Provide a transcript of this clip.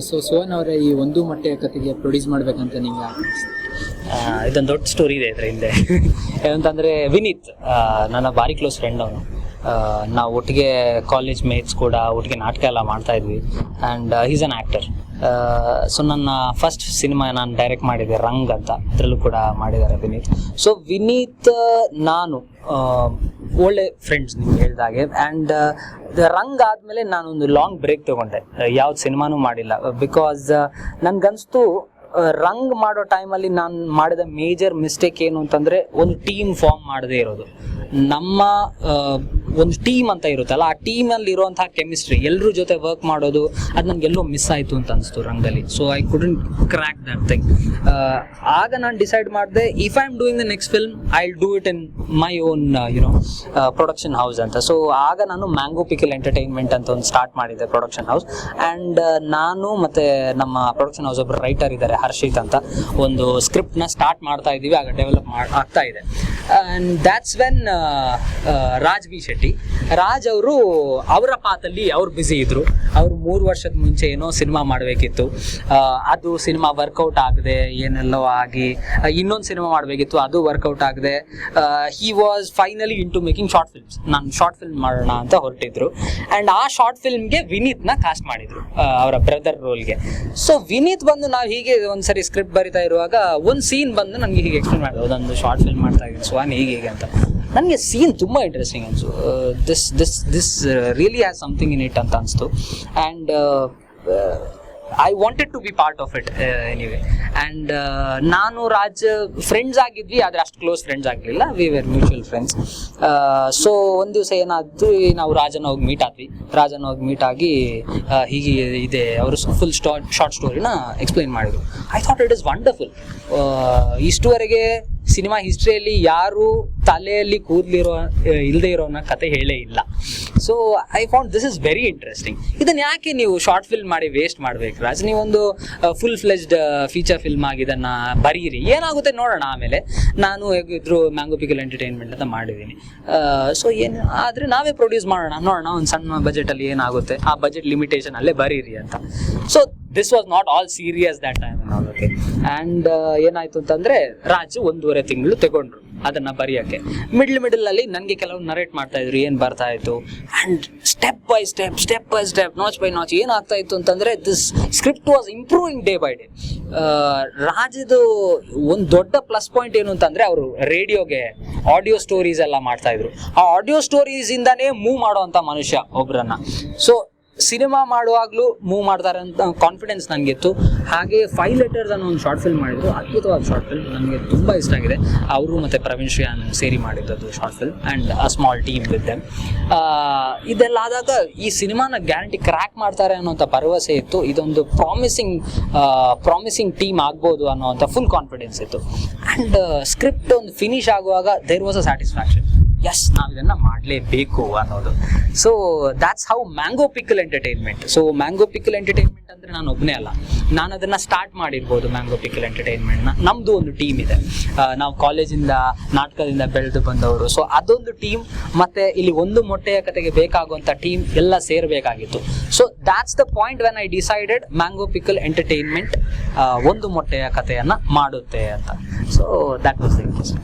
So Sohan ಅವರ ಈ ಒಂದು ಮೊಟ್ಟೆಯ ಕತೆಗೆ ಪ್ರೊಡ್ಯೂಸ್ ಮಾಡ್ಬೇಕಂತ ನಿಂಗೆ ಇದೊಂದು ದೊಡ್ಡ ಸ್ಟೋರಿ ಇದೆ ಇದರ ಹಿಂದೆ. ಏನಂತಂದರೆ ವಿನೀತ್ ನನ್ನ ಭಾರಿ ಕ್ಲೋಸ್ ಫ್ರೆಂಡ್ ಅವನು. ನಾವು ಒಟ್ಟಿಗೆ ಕಾಲೇಜ್ ಮೇಟ್ಸ್ ಕೂಡ ಒಟ್ಟಿಗೆ ನಾಟಕ ಎಲ್ಲ ಮಾಡ್ತಾ ಇದ್ವಿ. And is an actor. So ನನ್ನ ಫಸ್ಟ್ ಸಿನಿಮಾ ನಾನು ಡೈರೆಕ್ಟ್ ಮಾಡಿದ್ದೆ ರಂಗ್ ಅಂತ, ಅದರಲ್ಲೂ ಕೂಡ ಮಾಡಿದ್ದಾರೆ ವಿನೀತ್. ಸೊ ವಿನೀತ್ ನಾನು ಒಳ್ಳೆ ಫ್ರೆಂಡ್ಸ್ ನಿಮ್ಗೆ ಹೇಳಿದಾಗೆ. ಆ್ಯಂಡ್ ರಂಗ್ ಆದಮೇಲೆ ನಾನೊಂದು ಲಾಂಗ್ ಬ್ರೇಕ್ ತೊಗೊಂಡೆ, ಯಾವ್ದು ಸಿನಿಮಾನೂ ಮಾಡಿಲ್ಲ. ಬಿಕಾಸ್ ನನಗನ್ನಿಸ್ತು ರಂಗ್ ಮಾಡೋ ಟೈಮಲ್ಲಿ ನಾನು ಮಾಡಿದ ಮೇಜರ್ ಮಿಸ್ಟೇಕ್ ಏನು ಅಂತಂದರೆ ಒಂದು ಟೀಮ್ ಫಾರ್ಮ್ ಮಾಡದೇ ಇರೋದು. ನಮ್ಮ ಒಂದು ಟೀಮ್ ಅಂತ ಇರುತ್ತಲ್ಲ, ಆ ಟೀಮಲ್ಲಿ ಇರುವಂತಹ ಕೆಮಿಸ್ಟ್ರಿ, ಎಲ್ಲರ ಜೊತೆ ವರ್ಕ್ ಮಾಡೋದು, ಅದು ನನಗೆಲ್ಲೋ ಮಿಸ್ ಆಯಿತು ಅಂತ ಅನಿಸ್ತು ರಂಗಲ್ಲಿ. So I couldn't crack that thing. ಆಗ ನಾನು ಡಿಸೈಡ್ ಮಾಡಿದೆ, if I am doing the next film I will do it in my own production house ಅಂತ. ಸೊ ಆಗ ನಾನು ಮ್ಯಾಂಗೋ ಪಿಕಲ್ ಎಂಟರ್ಟೈನ್ಮೆಂಟ್ ಅಂತ ಒಂದು ಸ್ಟಾರ್ಟ್ ಮಾಡಿದ್ದೆ ಪ್ರೊಡಕ್ಷನ್ ಹೌಸ್. ಆ್ಯಂಡ್ ನಾನು ಮತ್ತು ನಮ್ಮ ಪ್ರೊಡಕ್ಷನ್ ಹೌಸ್ ಒಬ್ಬರು ರೈಟರ್ ಇದ್ದಾರೆ ಹರ್ಷಿತ್ ಅಂತ, ಒಂದು ಸ್ಕ್ರಿಪ್ಟ್ನ ಸ್ಟಾರ್ಟ್ ಮಾಡ್ತಾ ಇದ್ದೀವಿ, ಆಗ ಡೆವಲಪ್ ಆಗ್ತಾ ಇದೆ. And that's when Raj B Shetty, Raj ಅವರು ಅವರ ಪಾತಲ್ಲಿ ಅವ್ರು ಬ್ಯುಸಿ ಇದ್ರು. ಅವರು 3 ವರ್ಷದ ಮುಂಚೆ ಏನೋ ಸಿನಿಮಾ ಮಾಡಬೇಕಿತ್ತು, ಅದು ಸಿನಿಮಾ ವರ್ಕೌಟ್ ಆಗದೆ ಏನೆಲ್ಲೋ ಆಗಿ ಇನ್ನೊಂದು ಸಿನಿಮಾ ಮಾಡಬೇಕಿತ್ತು, ಅದು ವರ್ಕೌಟ್ ಆಗದೆ he was finally into making short films. ನಾನು ಶಾರ್ಟ್ ಫಿಲ್ಮ್ ಮಾಡೋಣ ಅಂತ ಹೊರಟಿದ್ರು. ಆ್ಯಂಡ್ ಆ ಶಾರ್ಟ್ ಫಿಲ್ಮ್ಗೆ ವಿನೀತ್ನ ಕಾಸ್ಟ್ ಮಾಡಿದ್ರು ಅವರ ಬ್ರದರ್ ರೋಲ್ಗೆ. ಸೊ ವಿನೀತ್ ಬಂದು ನಾವು ಹೀಗೆ ಒಂದ್ಸರಿ ಸ್ಕ್ರಿಪ್ಟ್ ಬರಿತಾ ಇರುವಾಗ ಒಂದು ಸೀನ್ ಬಂದು ನನಗೆ ಹೀಗೆ ಎಕ್ಸ್ಪ್ಲೇನ್ ಮಾಡಿದ್ರು, ಅದೊಂದು ಶಾರ್ಟ್ ಫಿಲ್ಮ್ ಮಾಡ್ತಾ ಇದ್ದೀನಿ ಸ್ವಾನ್ ಹೀಗೆ ಅಂತ. ನನಗೆ ಸೀನ್ ತುಂಬ ಇಂಟ್ರೆಸ್ಟಿಂಗ್ ಅನಿಸ್ತು. This really has something in it ಅಂತ ಅನಿಸ್ತು. And I wanted to be part of it anyway. And ನಾನು ರಾಜ್ ಫ್ರೆಂಡ್ಸ್ ಆಗಿದ್ವಿ, ಆದರೆ ಅಷ್ಟು ಕ್ಲೋಸ್ ಫ್ರೆಂಡ್ಸ್ ಆಗಲಿಲ್ಲ, we were mutual friends. So ಒಂದು ದಿವಸ ಏನಾದರೂ ನಾವು ರಾಜನ ಹೋಗಿ ಮೀಟ್ ಆಗಿ ಹೀಗೆ ಇದೆ, ಅವರು ಫುಲ್ ಶಾರ್ಟ್ ಸ್ಟೋರಿನ ಎಕ್ಸ್ಪ್ಲೈನ್ ಮಾಡಿದರು. I thought it is wonderful. ಇಷ್ಟುವರೆಗೆ ಸಿನಿಮಾ ಹಿಸ್ಟ್ರಿಯಲ್ಲಿ ಯಾರು ತಲೆಯಲ್ಲಿ ಇಲ್ಲದೆ ಇರೋನ ಕತೆ ಹೇಳೇ ಇಲ್ಲ. So I found this is very interesting. ಇದನ್ನು ಯಾಕೆ ನೀವು ಶಾರ್ಟ್ ಫಿಲ್ಮ್ ಮಾಡಿ ವೇಸ್ಟ್ ಮಾಡಬೇಕು ರಾಜ್? ನೀವೊಂದು ಫುಲ್ ಫ್ಲೆಜ್ಡ್ ಫೀಚರ್ ಫಿಲ್ಮ್ ಆಗಿ ಇದನ್ನು ಬರೀರಿ, ಏನಾಗುತ್ತೆ ನೋಡೋಣ. ಆಮೇಲೆ ನಾನು ಹೇಗಿದ್ರು ಮ್ಯಾಂಗೋ ಪಿಕಲ್ ಎಂಟರ್ಟೈನ್ಮೆಂಟ್ ಅಂತ ಮಾಡಿದ್ದೀನಿ. ಸೊ ಏನು ಆದರೆ ನಾವೇ ಪ್ರೊಡ್ಯೂಸ್ ನೋಡೋಣ ಒಂದು ಸಣ್ಣ ಬಜೆಟಲ್ಲಿ ಏನಾಗುತ್ತೆ, ಆ ಬಜೆಟ್ ಲಿಮಿಟೇಷನ್ ಅಲ್ಲೇ ಬರೀರಿ ಅಂತ. So this was not all serious that time. Okay. And ಏನಾಯ್ತು ಅಂತಂದರೆ ರಾಜು 1.5 ತಿಂಗಳು ತಗೊಂಡ್ರು ಅದನ್ನು ಬರೆಯೋಕ್ಕೆ. ಮಿಡಲ್ ಅಲ್ಲಿ ನನಗೆ ಕೆಲವು ನರೇಟ್ ಮಾಡ್ತಾ ಇದ್ರು, ಏನು ಬರ್ತಾ ಇತ್ತು. And step by step notch by notch ಏನಾಗ್ತಾ ಇತ್ತು ಅಂತಂದರೆ this script was improving day by day. ರಾಜದು ಒಂದು ದೊಡ್ಡ ಪ್ಲಸ್ ಪಾಯಿಂಟ್ ಏನು ಅಂತಂದರೆ, ಅವರು ರೇಡಿಯೋಗೆ ಆಡಿಯೋ ಸ್ಟೋರೀಸ್ ಎಲ್ಲ ಮಾಡ್ತಾ ಇದ್ರು. ಆ ಆಡಿಯೋ ಸ್ಟೋರೀಸಿಂದಾನೇ ಮೂವ್ ಮಾಡೋವಂಥ ಮನುಷ್ಯ ಒಬ್ಬರನ್ನ. ಸೊ ಸಿನಿಮಾ ಮಾಡುವಾಗಲೂ ಮೂವ್ ಮಾಡ್ತಾರೆ ಅಂತ ಕಾನ್ಫಿಡೆನ್ಸ್ ನನಗಿತ್ತು. ಹಾಗೆ 5 ಲೆಟರ್ಸ್ ಅನ್ನೋ ಒಂದು ಶಾರ್ಟ್ ಫಿಲ್ಮ್ ಮಾಡಿದ್ರು, ಅದ್ಭುತವಾದ ಶಾರ್ಟ್ ಫಿಲ್ಮ್, ನನಗೆ ತುಂಬ ಇಷ್ಟ ಆಗಿದೆ. ಅವರು ಮತ್ತು ಪ್ರವೀಣ್ ಶ್ರೀಯಾನ್ ಸೇರಿ ಮಾಡಿದ್ದದು short film and a small team with them. ಇದೆಲ್ಲ ಆದಾಗ ಈ ಸಿನಿಮಾನ ಗ್ಯಾರಂಟಿ ಕ್ರ್ಯಾಕ್ ಮಾಡ್ತಾರೆ ಅನ್ನೋಂಥ ಭರವಸೆ ಇತ್ತು. ಇದೊಂದು ಪ್ರಾಮಿಸಿಂಗ್ ಟೀಮ್ ಆಗ್ಬೋದು ಅನ್ನೋವಂಥ ಫುಲ್ ಕಾನ್ಫಿಡೆನ್ಸ್ ಇತ್ತು. ಆ್ಯಂಡ್ ಸ್ಕ್ರಿಪ್ಟ್ ಒಂದು ಫಿನಿಶ್ ಆಗುವಾಗ there was a satisfaction. Yes, ನಾವು ಇದನ್ನು ಮಾಡಲೇಬೇಕು ಅನ್ನೋದು. So that's how mango pickle entertainment. So mango pickle entertainment ಅಂದರೆ ನಾನು ಒಬ್ಬನೇ ಅಲ್ಲ, ನಾನು ಅದನ್ನು ಸ್ಟಾರ್ಟ್ ಮಾಡಿರ್ಬೋದು ಮ್ಯಾಂಗೋ ಪಿಕಲ್ ಎಂಟರ್ಟೈನ್ಮೆಂಟ್ನ. ನಮ್ಮದು ಒಂದು ಟೀಮ್ ಇದೆ, ನಾವು ಕಾಲೇಜಿಂದ ನಾಟಕದಿಂದ ಬೆಳೆದು ಬಂದವರು. ಸೊ ಅದೊಂದು ಟೀಮ್, ಮತ್ತು ಇಲ್ಲಿ ಒಂದು ಮೊಟ್ಟೆಯ ಕತೆಗೆ ಬೇಕಾಗುವಂಥ ಟೀಮ್ ಎಲ್ಲ ಸೇರಬೇಕಾಗಿತ್ತು. So that's the point when I decided Mango pickle Entertainment ಒಂದು ಮೊಟ್ಟೆಯ ಕಥೆಯನ್ನು ಮಾಡುತ್ತೆ ಅಂತ. So that was the interest.